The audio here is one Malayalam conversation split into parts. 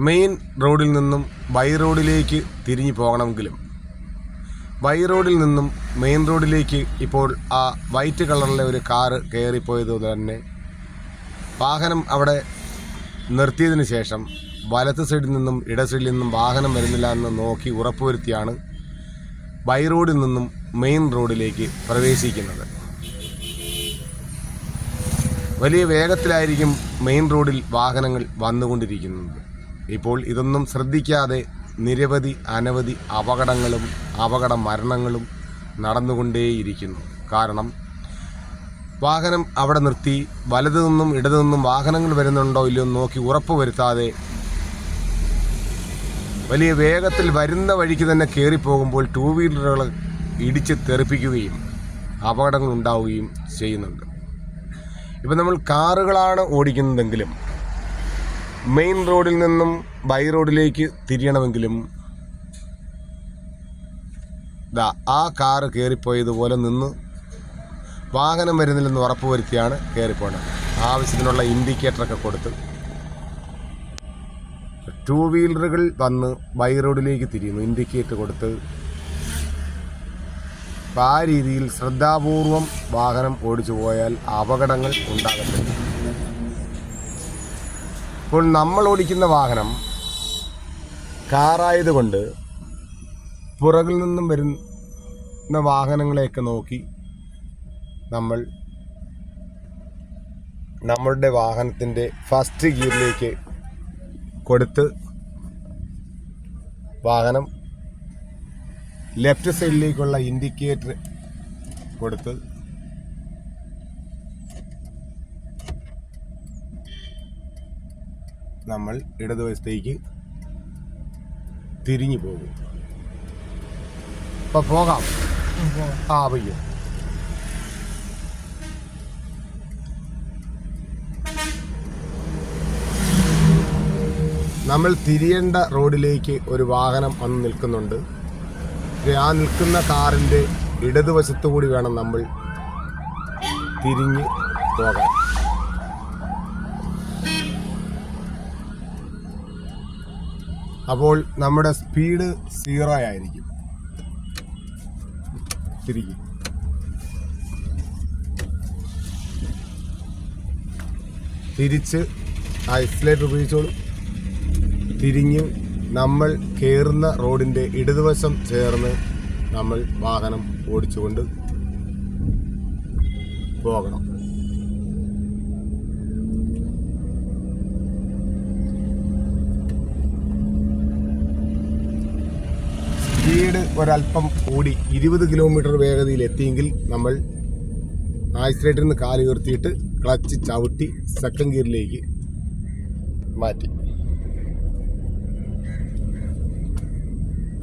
മെയിൻ റോഡിൽ നിന്നും ബൈ റോഡിലേക്ക് തിരിഞ്ഞു പോകണമെങ്കിലും ബൈ റോഡിൽ നിന്നും മെയിൻ റോഡിലേക്ക് ഇപ്പോൾ ആ വൈറ്റ് കളറിലെ ഒരു കാറ് കയറിപ്പോയത് തന്നെ വാഹനം അവിടെ നിർത്തിയതിന് ശേഷം വലത്ത് സൈഡിൽ നിന്നും ഇട സൈഡിൽ നിന്നും വാഹനം വരുന്നില്ല എന്ന് നോക്കി ഉറപ്പുവരുത്തിയാണ് ബൈ റോഡിൽ നിന്നും മെയിൻ റോഡിലേക്ക് പ്രവേശിക്കുന്നത്. വലിയ വേഗത്തിലായിരിക്കും മെയിൻ റോഡിൽ വാഹനങ്ങൾ വന്നുകൊണ്ടിരിക്കുന്നത്. ഇപ്പോൾ ഇതൊന്നും ശ്രദ്ധിക്കാതെ അനവധി അപകടങ്ങളും അപകട മരണങ്ങളും നടന്നുകൊണ്ടേയിരിക്കുന്നു. കാരണം വാഹനം അവിടെ നിർത്തി വലതു നിന്നും ഇടതു നിന്നും വാഹനങ്ങൾ വരുന്നുണ്ടോ ഇല്ലയോ നോക്കി ഉറപ്പ് വരുത്താതെ വലിയ വേഗത്തിൽ വരുന്ന വഴിക്ക് തന്നെ കയറിപ്പോകുമ്പോൾ ടൂ വീലറുകൾ ഇടിച്ച് തെറിപ്പിക്കുകയും അപകടങ്ങൾ ഉണ്ടാവുകയും ചെയ്യുന്നുണ്ട്. ഇപ്പം നമ്മൾ കാറുകളാണ് ഓടിക്കുന്നതെങ്കിലും മെയിൻ റോഡിൽ നിന്നും ബൈ റോഡിലേക്ക് തിരിയണമെങ്കിലും ആ കാറ് കയറിപ്പോയതുപോലെ നിന്ന് വാഹനം വരുന്നില്ലെന്ന് ഉറപ്പ് വരുത്തിയാണ് കയറിപ്പോണത്. ആവശ്യത്തിനുള്ള ഇൻഡിക്കേറ്ററൊക്കെ കൊടുത്ത് ടൂ വീലറുകൾ വന്ന് ബൈ റോഡിലേക്ക് തിരിയുന്നു, ഇൻഡിക്കേറ്റർ കൊടുത്ത്. അപ്പം ആ രീതിയിൽ ശ്രദ്ധാപൂർവം വാഹനം ഓടിച്ചു പോയാൽ അപകടങ്ങൾ ഉണ്ടാകത്തില്ല. ഇപ്പോൾ നമ്മൾ ഓടിക്കുന്ന വാഹനം കാറായതുകൊണ്ട് പുറകിൽ നിന്നും വരുന്ന വാഹനങ്ങളെയൊക്കെ നോക്കി നമ്മൾ നമ്മളുടെ വാഹനത്തിൻ്റെ ഫസ്റ്റ് ഗിയറിലേക്ക് കൊടുത്ത് വാഹനം ലെഫ്റ്റ് സൈഡിലേക്കുള്ള ഇൻഡിക്കേറ്റർ കൊടുത്ത് നമ്മൾ ഇടതുവശത്തേക്ക് തിരിഞ്ഞു പോകും. അപ്പോൾ പോകാം. പയ്യോ നമ്മൾ തിരിയേണ്ട റോഡിലേക്ക് ഒരു വാഹനം വന്ന് നിൽക്കുന്നുണ്ട്. ആ നിൽക്കുന്ന കാറിൻ്റെ ഇടതുവശത്തു കൂടി വേണം നമ്മൾ തിരിഞ്ഞ് പോകാൻ. അപ്പോൾ നമ്മുടെ സ്പീഡ് 0 ആയിരിക്കും. തിരിച്ച് ആക്സിലറേറ്റർ ഉപയോഗിച്ചോളൂ. തിരിഞ്ഞ് നമ്മൾ കയറുന്ന റോഡിൻ്റെ ഇടതുവശം ചേർന്ന് നമ്മൾ വാഹനം ഓടിച്ചുകൊണ്ട് പോകണം. സ്പീഡ് ഒരല്പം കൂടി 20 കിലോമീറ്റർ വേഗതയിൽ എത്തിയെങ്കിൽ നമ്മൾ ആക്സിലറേറ്ററിൽ നിന്ന് കാല് ഉയർത്തിയിട്ട് ക്ലച്ച് ചവിട്ടി സെക്കൻഡ് ഗിയറിലേക്ക് മാറ്റി.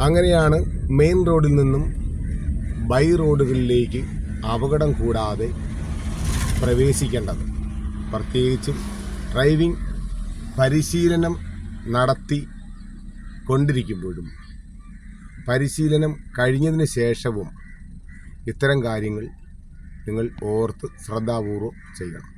അങ്ങനെയാണ് മെയിൻ റോഡിൽ നിന്നും ബൈ റോഡുകളിലേക്ക് അപകടം കൂടാതെ പ്രവേശിക്കേണ്ടത്. പ്രത്യേകിച്ചും ഡ്രൈവിംഗ് പരിശീലനം നടത്തി കൊണ്ടിരിക്കുമ്പോഴും പരിശീലനം കഴിഞ്ഞതിന് ശേഷവും ഇത്തരം കാര്യങ്ങൾ നിങ്ങൾ ഓർത്ത് ശ്രദ്ധാപൂർവം ചെയ്യണം.